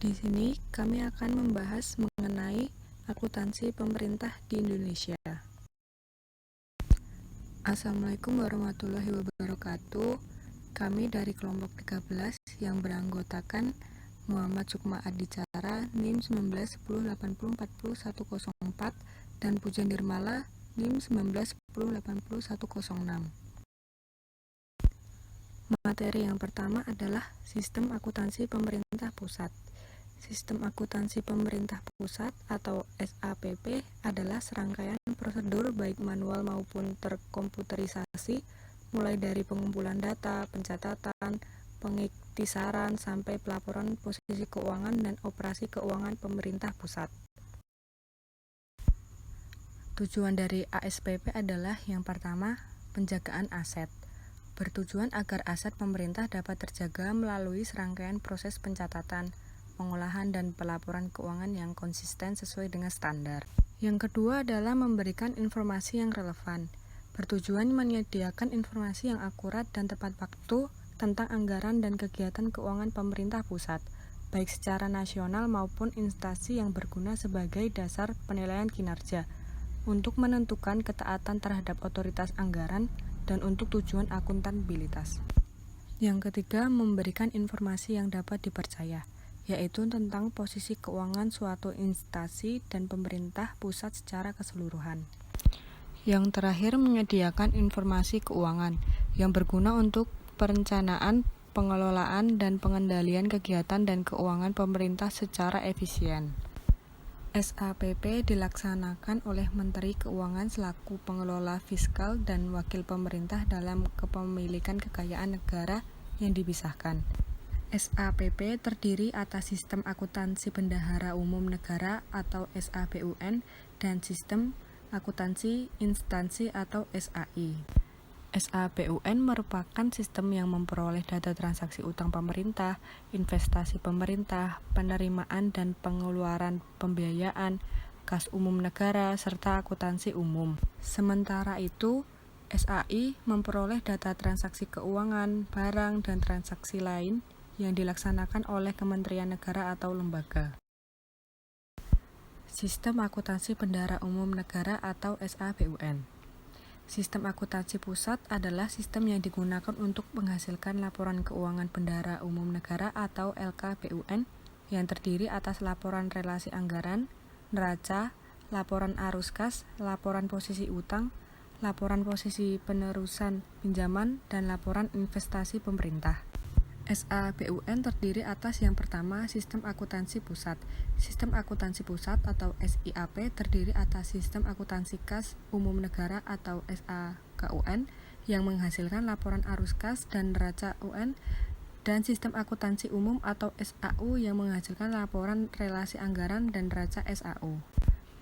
Di sini kami akan membahas mengenai akuntansi pemerintah di Indonesia. Assalamualaikum warahmatullahi wabarakatuh. Kami dari kelompok 13 yang beranggotakan Muhammad Sukma Adicara NIM 1910804104 dan Pujan Nirmala NIM 1910800106. Materi yang pertama adalah Sistem Akuntansi Pemerintah Pusat. Sistem Akuntansi Pemerintah Pusat atau SAPP adalah serangkaian prosedur baik manual maupun terkomputerisasi, mulai dari pengumpulan data, pencatatan, pengiktisaran, sampai pelaporan posisi keuangan dan operasi keuangan pemerintah pusat. Tujuan dari ASPP adalah yang pertama, penjagaan aset. Bertujuan agar aset pemerintah dapat terjaga melalui serangkaian proses pencatatan, pengolahan, dan pelaporan keuangan yang konsisten sesuai dengan standar. Yang kedua adalah memberikan informasi yang relevan. Bertujuan menyediakan informasi yang akurat dan tepat waktu tentang anggaran dan kegiatan keuangan pemerintah pusat, baik secara nasional maupun instansi yang berguna sebagai dasar penilaian kinerja, untuk menentukan ketaatan terhadap otoritas anggaran, dan untuk tujuan akuntabilitas. Yang ketiga, memberikan informasi yang dapat dipercaya, yaitu tentang posisi keuangan suatu instansi dan pemerintah pusat secara keseluruhan. Yang terakhir, menyediakan informasi keuangan yang berguna untuk perencanaan, pengelolaan, dan pengendalian kegiatan dan keuangan pemerintah secara efisien. SAPP dilaksanakan oleh Menteri Keuangan selaku pengelola fiskal dan wakil pemerintah dalam kepemilikan kekayaan negara yang dipisahkan. SAPP terdiri atas Sistem Akuntansi Bendahara Umum Negara atau SABUN dan Sistem Akuntansi Instansi atau SAI. SABUN merupakan sistem yang memperoleh data transaksi utang pemerintah, investasi pemerintah, penerimaan dan pengeluaran pembiayaan, kas umum negara, serta akuntansi umum. Sementara itu, SAI memperoleh data transaksi keuangan, barang, dan transaksi lain yang dilaksanakan oleh Kementerian Negara atau lembaga. Sistem Akuntansi Bendahara Umum Negara atau SABUN. Sistem akuntansi pusat adalah sistem yang digunakan untuk menghasilkan laporan keuangan bendahara umum negara atau LKBUN yang terdiri atas laporan relasi anggaran, neraca, laporan arus kas, laporan posisi utang, laporan posisi penerusan pinjaman, dan laporan investasi pemerintah. SABUN terdiri atas yang pertama, Sistem Akuntansi Pusat. Sistem Akuntansi Pusat atau SIAP terdiri atas Sistem Akuntansi Kas Umum Negara atau SAKUN yang menghasilkan laporan arus kas dan neraca UN, dan Sistem Akuntansi Umum atau SAU yang menghasilkan laporan relasi anggaran dan neraca SAU.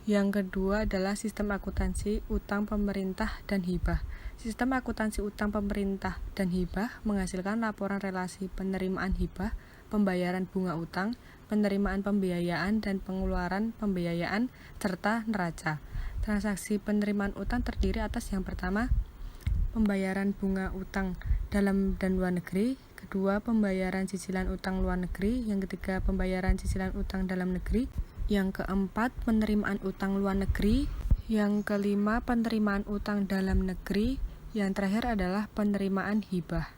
Yang kedua adalah Sistem Akuntansi Utang Pemerintah dan Hibah. Sistem akuntansi utang pemerintah dan hibah menghasilkan laporan relasi penerimaan hibah, pembayaran bunga utang, penerimaan pembiayaan dan pengeluaran pembiayaan, serta neraca. Transaksi penerimaan utang terdiri atas yang pertama, pembayaran bunga utang dalam dan luar negeri, kedua, pembayaran cicilan utang luar negeri, yang ketiga, pembayaran cicilan utang dalam negeri, yang keempat, penerimaan utang luar negeri, yang kelima, penerimaan utang dalam negeri, yang terakhir adalah penerimaan hibah.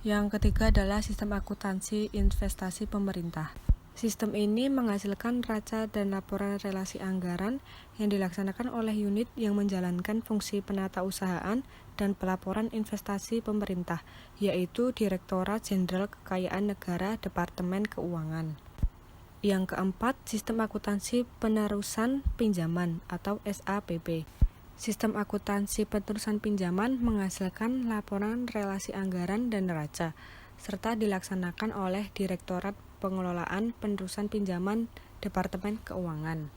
Yang ketiga adalah sistem akuntansi investasi pemerintah. Sistem ini menghasilkan neraca dan laporan relasi anggaran yang dilaksanakan oleh unit yang menjalankan fungsi penatausahaan dan pelaporan investasi pemerintah, yaitu Direktorat Jenderal Kekayaan Negara Departemen Keuangan. Yang keempat, sistem akuntansi penerusan pinjaman atau SAPP. Sistem akuntansi penerusan pinjaman menghasilkan laporan relasi anggaran dan neraca, serta dilaksanakan oleh Direktorat Pengelolaan Penerusan Pinjaman Departemen Keuangan.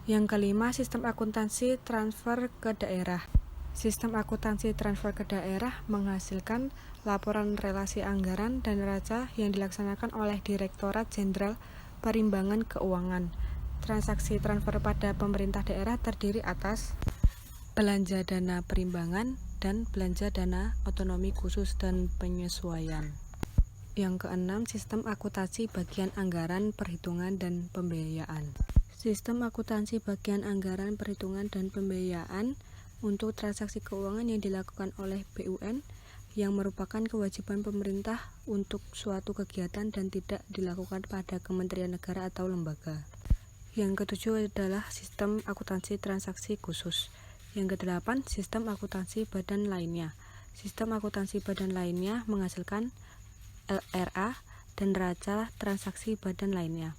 Yang kelima, sistem akuntansi transfer ke daerah. Sistem akuntansi transfer ke daerah menghasilkan laporan relasi anggaran dan neraca yang dilaksanakan oleh Direktorat Jenderal Perimbangan Keuangan. Transaksi transfer pada pemerintah daerah terdiri atas belanja dana perimbangan dan belanja dana otonomi khusus dan penyesuaian. Yang keenam, sistem akuntansi bagian anggaran, perhitungan, dan pembiayaan. Sistem akuntansi bagian anggaran, perhitungan, dan pembiayaan untuk transaksi keuangan yang dilakukan oleh BUN yang merupakan kewajiban pemerintah untuk suatu kegiatan dan tidak dilakukan pada kementerian negara atau lembaga. Yang ketujuh adalah sistem akuntansi transaksi khusus. Yang kedelapan, sistem akuntansi badan lainnya. Sistem akuntansi badan lainnya menghasilkan LRA dan neraca transaksi badan lainnya.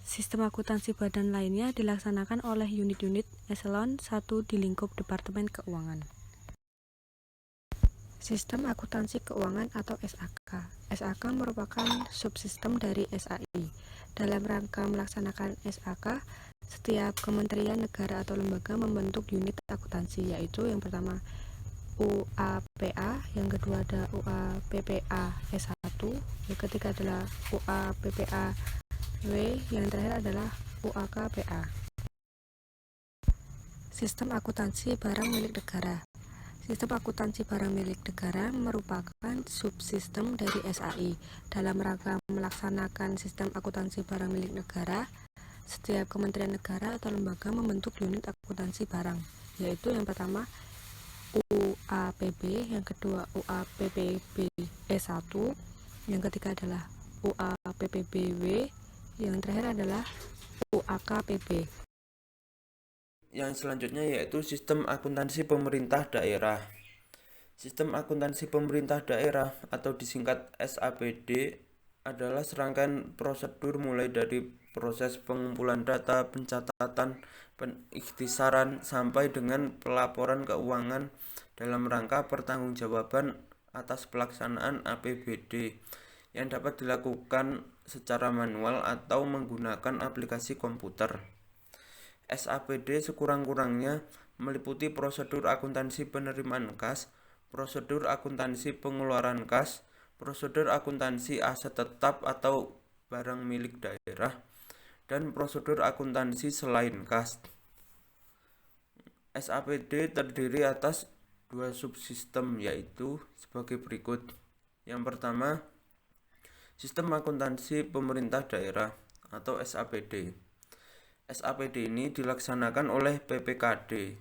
Sistem akuntansi badan lainnya dilaksanakan oleh unit-unit eselon 1 di lingkup Departemen Keuangan. Sistem akuntansi keuangan atau SAK. SAK merupakan subsistem dari SAI. Dalam rangka melaksanakan SAK, setiap kementerian negara atau lembaga membentuk unit akuntansi, yaitu yang pertama UAPA, yang kedua ada UAPPA S1, yang ketiga adalah UAPPA W, yang terakhir adalah UAKPA. Sistem akuntansi barang milik negara. Sistem akuntansi barang milik negara merupakan subsistem dari SAI. Dalam rangka melaksanakan sistem akuntansi barang milik negara, setiap kementerian negara atau lembaga membentuk unit akuntansi barang, yaitu yang pertama UAPB, yang kedua UAPPB S1, yang ketiga adalah UAPPBW, yang terakhir adalah UAKPB. Yang selanjutnya yaitu sistem akuntansi pemerintah daerah. Sistem akuntansi pemerintah daerah atau disingkat SAPD adalah serangkaian prosedur mulai dari proses pengumpulan data, pencatatan, pengikhtisaran sampai dengan pelaporan keuangan dalam rangka pertanggungjawaban atas pelaksanaan APBD yang dapat dilakukan secara manual atau menggunakan aplikasi komputer. SAPD sekurang-kurangnya meliputi prosedur akuntansi penerimaan kas, prosedur akuntansi pengeluaran kas, prosedur akuntansi aset tetap atau barang milik daerah, dan prosedur akuntansi selain kas. SAPD terdiri atas dua subsistem, yaitu sebagai berikut. Yang pertama, sistem akuntansi pemerintah daerah atau SAPD. SAPD ini dilaksanakan oleh PPKD.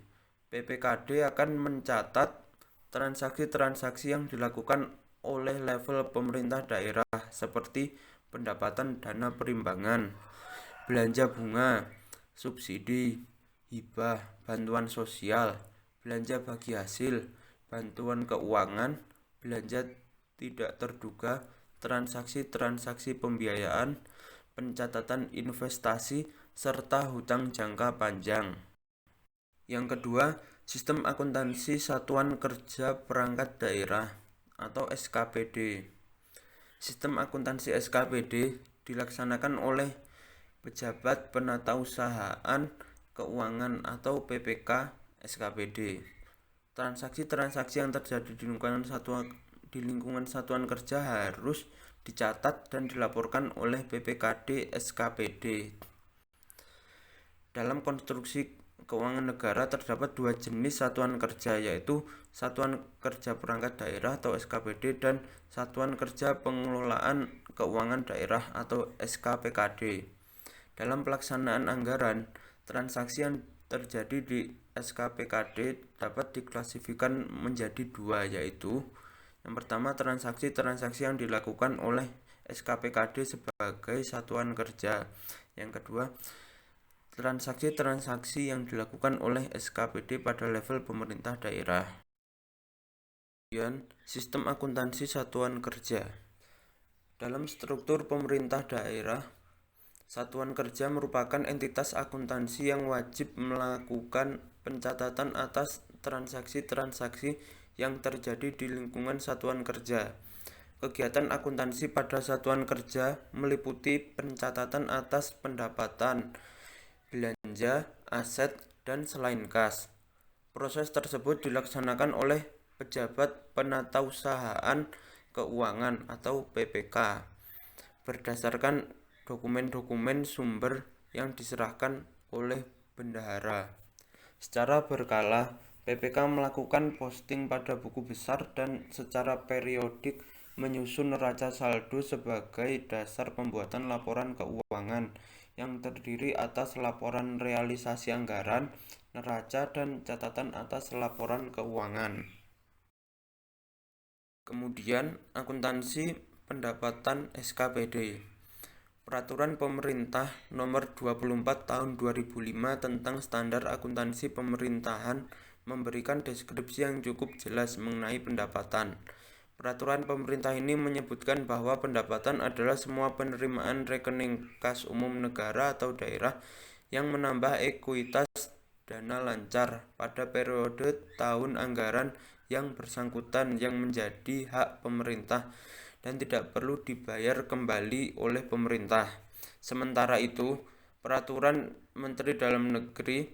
PPKD akan mencatat transaksi-transaksi yang dilakukan oleh level pemerintah daerah seperti pendapatan dana perimbangan, belanja bunga, subsidi, hibah, bantuan sosial, belanja bagi hasil, bantuan keuangan, belanja tidak terduga, transaksi-transaksi pembiayaan, pencatatan investasi, serta hutang jangka panjang. Yang kedua, sistem akuntansi satuan kerja perangkat daerah atau SKPD. Sistem akuntansi SKPD dilaksanakan oleh pejabat penatausahaan keuangan atau PPK SKPD. Transaksi-transaksi yang terjadi di lingkungan satuan kerja harus dicatat dan dilaporkan oleh PPKD SKPD. Dalam konstruksi keuangan negara terdapat dua jenis satuan kerja, yaitu Satuan Kerja Perangkat Daerah atau SKPD dan Satuan Kerja Pengelolaan Keuangan Daerah atau SKPKD. Dalam pelaksanaan anggaran, transaksi yang terjadi di SKPKD dapat diklasifikasikan menjadi dua, yaitu yang pertama transaksi-transaksi yang dilakukan oleh SKPKD sebagai satuan kerja. Yang kedua, transaksi-transaksi yang dilakukan oleh SKPD pada level pemerintah daerah. Kemudian, sistem akuntansi satuan kerja. Dalam struktur pemerintah daerah, satuan kerja merupakan entitas akuntansi yang wajib melakukan pencatatan atas transaksi-transaksi yang terjadi di lingkungan satuan kerja. Kegiatan akuntansi pada satuan kerja meliputi pencatatan atas pendapatan, belanja, aset, dan selain kas. Proses tersebut dilaksanakan oleh pejabat penatausahaan keuangan atau PPK berdasarkan dokumen-dokumen sumber yang diserahkan oleh bendahara. Secara berkala, PPK melakukan posting pada buku besar dan secara periodik menyusun neraca saldo sebagai dasar pembuatan laporan keuangan yang terdiri atas laporan realisasi anggaran, neraca, dan catatan atas laporan keuangan. Kemudian, akuntansi pendapatan SKPD. Peraturan Pemerintah Nomor 24 Tahun 2005 tentang Standar Akuntansi Pemerintahan memberikan deskripsi yang cukup jelas mengenai pendapatan. Peraturan pemerintah ini menyebutkan bahwa pendapatan adalah semua penerimaan rekening kas umum negara atau daerah yang menambah ekuitas dana lancar pada periode tahun anggaran yang bersangkutan yang menjadi hak pemerintah dan tidak perlu dibayar kembali oleh pemerintah. Sementara itu, Peraturan Menteri Dalam Negeri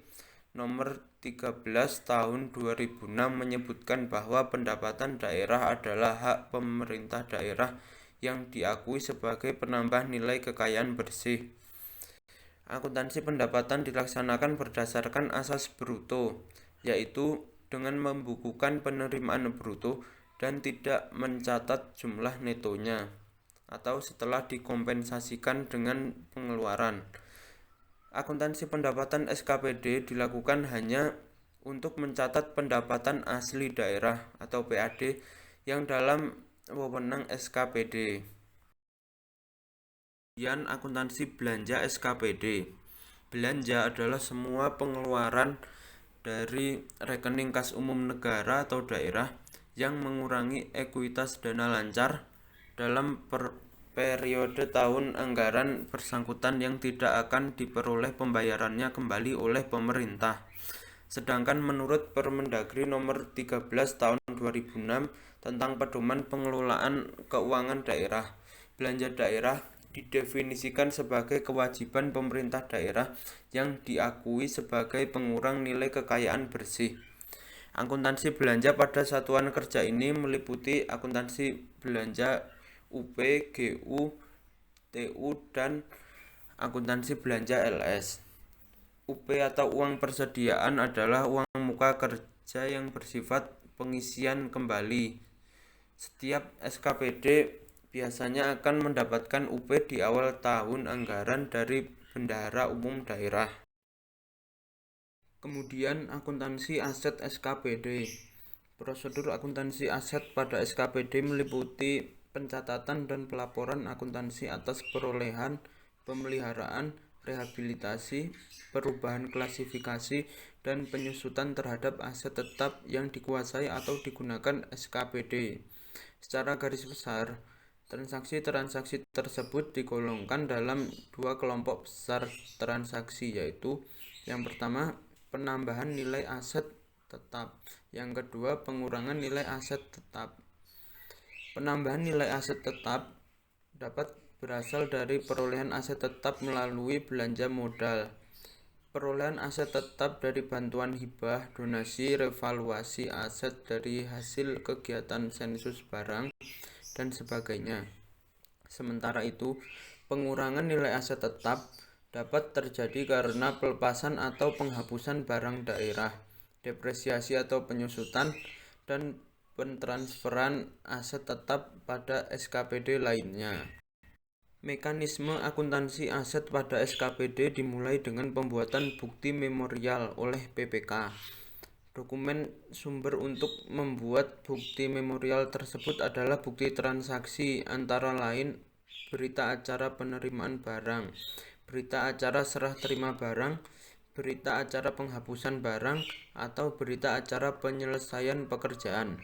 Nomor 13 Tahun 2006 menyebutkan bahwa pendapatan daerah adalah hak pemerintah daerah yang diakui sebagai penambah nilai kekayaan bersih. Akuntansi pendapatan dilaksanakan berdasarkan asas bruto, yaitu dengan membukukan penerimaan bruto dan tidak mencatat jumlah netonya, atau setelah dikompensasikan dengan pengeluaran. Akuntansi pendapatan SKPD dilakukan hanya untuk mencatat pendapatan asli daerah atau PAD yang dalam wewenang SKPD. Kemudian akuntansi belanja SKPD. Belanja adalah semua pengeluaran dari rekening kas umum negara atau daerah yang mengurangi ekuitas dana lancar dalam periode tahun anggaran bersangkutan yang tidak akan diperoleh pembayarannya kembali oleh pemerintah. Sedangkan menurut Permendagri Nomor 13 Tahun 2006 tentang Pedoman Pengelolaan Keuangan Daerah, belanja daerah didefinisikan sebagai kewajiban pemerintah daerah yang diakui sebagai pengurang nilai kekayaan bersih. Akuntansi belanja pada satuan kerja ini meliputi akuntansi belanja UP, GU, TU, dan akuntansi belanja LS. UP atau uang persediaan adalah uang muka kerja yang bersifat pengisian kembali. Setiap SKPD biasanya akan mendapatkan UP di awal tahun anggaran dari bendahara umum daerah. Kemudian akuntansi aset SKPD. Prosedur akuntansi aset pada SKPD meliputi pencatatan dan pelaporan akuntansi atas perolehan, pemeliharaan, rehabilitasi, perubahan klasifikasi, dan penyusutan terhadap aset tetap yang dikuasai atau digunakan SKPD. Secara garis besar, transaksi-transaksi tersebut digolongkan dalam dua kelompok besar transaksi, yaitu yang pertama penambahan nilai aset tetap, yang kedua pengurangan nilai aset tetap. Penambahan nilai aset tetap dapat berasal dari perolehan aset tetap melalui belanja modal, perolehan aset tetap dari bantuan hibah, donasi, revaluasi aset dari hasil kegiatan sensus barang, dan sebagainya. Sementara itu, pengurangan nilai aset tetap dapat terjadi karena pelepasan atau penghapusan barang daerah, depresiasi atau penyusutan, dan pentransferan aset tetap pada SKPD lainnya. Mekanisme akuntansi aset pada SKPD dimulai dengan pembuatan bukti memorial oleh PPK. Dokumen sumber untuk membuat bukti memorial tersebut adalah bukti transaksi, antara lain berita acara penerimaan barang, berita acara serah terima barang, berita acara penghapusan barang, atau berita acara penyelesaian pekerjaan.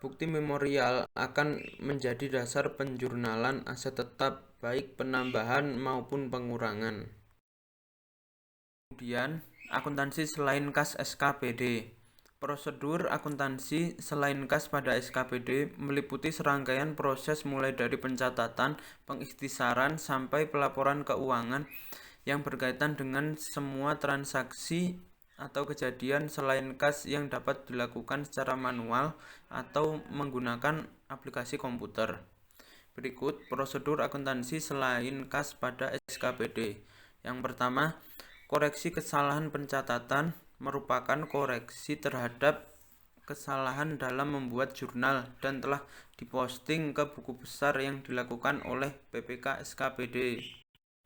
Bukti memorial akan menjadi dasar penjurnalan aset tetap, baik penambahan maupun pengurangan. Kemudian, akuntansi selain kas SKPD. Prosedur akuntansi selain kas pada SKPD meliputi serangkaian proses mulai dari pencatatan, pengikhtisaran, sampai pelaporan keuangan yang berkaitan dengan semua transaksi atau kejadian selain kas yang dapat dilakukan secara manual atau menggunakan aplikasi komputer. Berikut prosedur akuntansi selain kas pada SKPD. Yang pertama, koreksi kesalahan pencatatan merupakan koreksi terhadap kesalahan dalam membuat jurnal dan telah diposting ke buku besar yang dilakukan oleh PPK SKPD.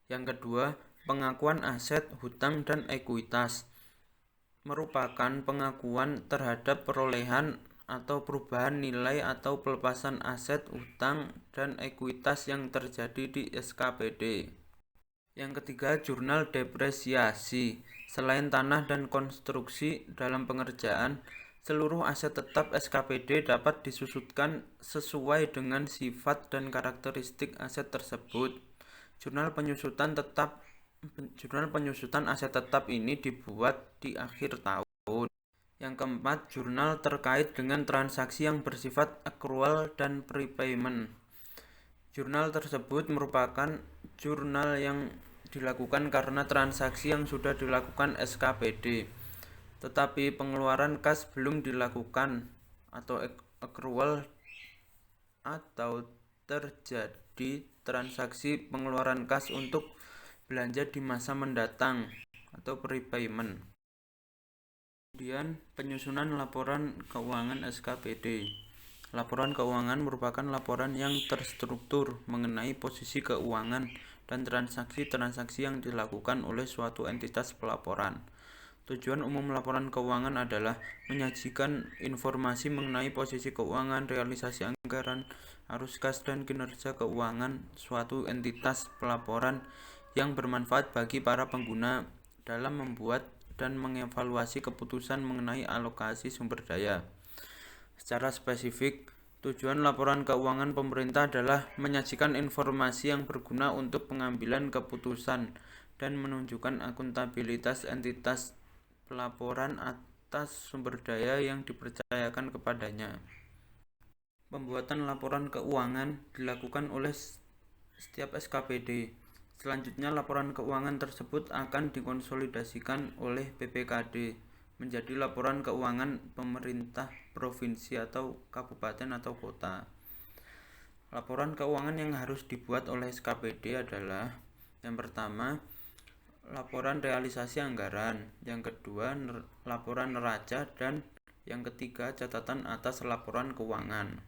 Yang kedua, pengakuan aset, hutang, dan ekuitas merupakan pengakuan terhadap perolehan atau perubahan nilai atau pelepasan aset, hutang, dan ekuitas yang terjadi di SKPD. Yang ketiga, jurnal depresiasi. Selain tanah dan konstruksi dalam pengerjaan, seluruh aset tetap SKPD dapat disusutkan sesuai dengan sifat dan karakteristik aset tersebut. Jurnal penyusutan aset tetap ini dibuat di akhir tahun. Yang keempat, jurnal terkait dengan transaksi yang bersifat accrual dan prepayment. Jurnal tersebut merupakan jurnal yang dilakukan karena transaksi yang sudah dilakukan SKPD, tetapi pengeluaran kas belum dilakukan atau accrual, atau terjadi transaksi pengeluaran kas untuk belanja di masa mendatang atau prepayment. Kemudian penyusunan laporan keuangan SKPD. Laporan keuangan merupakan laporan yang terstruktur mengenai posisi keuangan dan transaksi-transaksi yang dilakukan oleh suatu entitas pelaporan. Tujuan umum laporan keuangan adalah menyajikan informasi mengenai posisi keuangan, realisasi anggaran, arus kas, dan kinerja keuangan suatu entitas pelaporan yang bermanfaat bagi para pengguna dalam membuat dan mengevaluasi keputusan mengenai alokasi sumber daya. Secara spesifik, tujuan laporan keuangan pemerintah adalah menyajikan informasi yang berguna untuk pengambilan keputusan dan menunjukkan akuntabilitas entitas pelaporan atas sumber daya yang dipercayakan kepadanya. Pembuatan laporan keuangan dilakukan oleh setiap SKPD. Selanjutnya, laporan keuangan tersebut akan dikonsolidasikan oleh PPKD menjadi laporan keuangan pemerintah provinsi atau kabupaten atau kota. Laporan keuangan yang harus dibuat oleh SKPD adalah: yang pertama, laporan realisasi anggaran, yang kedua, laporan neraca, dan yang ketiga, catatan atas laporan keuangan.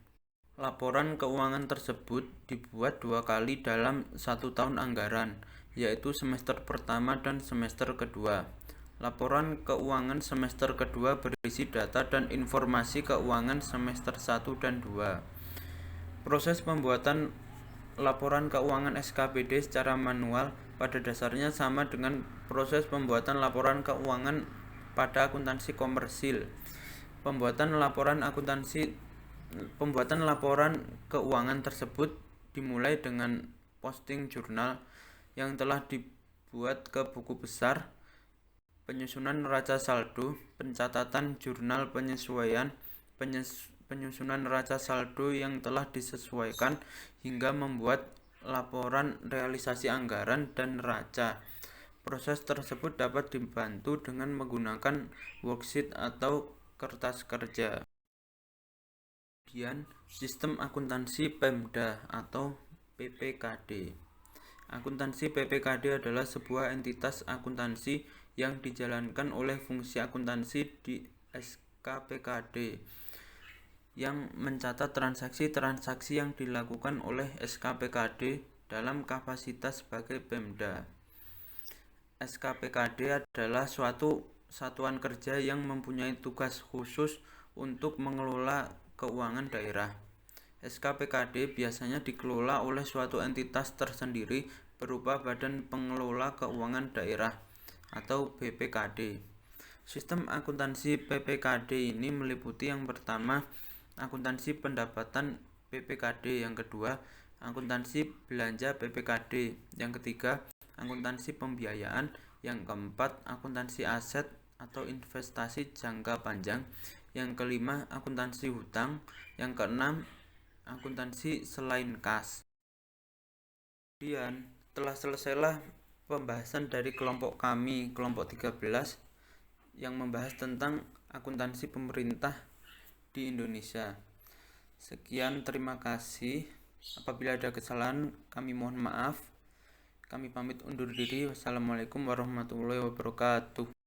Laporan keuangan tersebut dibuat 2 kali dalam 1 tahun anggaran, yaitu semester pertama dan semester kedua. Laporan keuangan semester kedua berisi data dan informasi keuangan semester 1 dan 2. Proses pembuatan laporan keuangan SKPD secara manual pada dasarnya sama dengan proses pembuatan laporan keuangan pada akuntansi komersil. Pembuatan laporan keuangan tersebut dimulai dengan posting jurnal yang telah dibuat ke buku besar, penyusunan neraca saldo, pencatatan jurnal penyesuaian, penyusunan neraca saldo yang telah disesuaikan, hingga membuat laporan realisasi anggaran dan neraca. Proses tersebut dapat dibantu dengan menggunakan worksheet atau kertas kerja. Kemudian, sistem akuntansi Pemda atau PPKD. Akuntansi PPKD adalah sebuah entitas akuntansi yang dijalankan oleh fungsi akuntansi di SKPKD yang mencatat transaksi-transaksi yang dilakukan oleh SKPKD dalam kapasitas sebagai Pemda. SKPKD adalah suatu satuan kerja yang mempunyai tugas khusus untuk mengelola keuangan daerah. SKPKD biasanya dikelola oleh suatu entitas tersendiri berupa Badan Pengelola Keuangan Daerah atau BPKD. Sistem akuntansi PPKD ini meliputi: yang pertama, akuntansi pendapatan PPKD, yang kedua, akuntansi belanja PPKD, yang ketiga, akuntansi pembiayaan, yang keempat, akuntansi aset atau investasi jangka panjang, yang kelima, akuntansi hutang, yang keenam, akuntansi selain kas. Kemudian, telah selesailah pembahasan dari kelompok kami, kelompok 13, yang membahas tentang akuntansi pemerintah di Indonesia. Sekian, terima kasih. Apabila ada kesalahan, kami mohon maaf. Kami pamit undur diri. Wassalamualaikum warahmatullahi wabarakatuh.